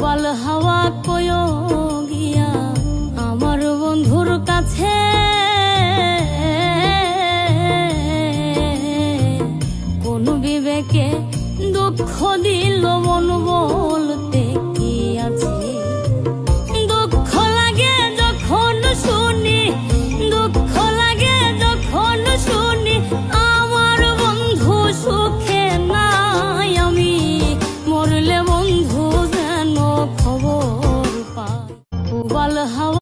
বাল হাওয়া কয়ো গিয়া আমার বন্ধুর কাছে, কোন বিবেকে দুঃখ দিল মন বল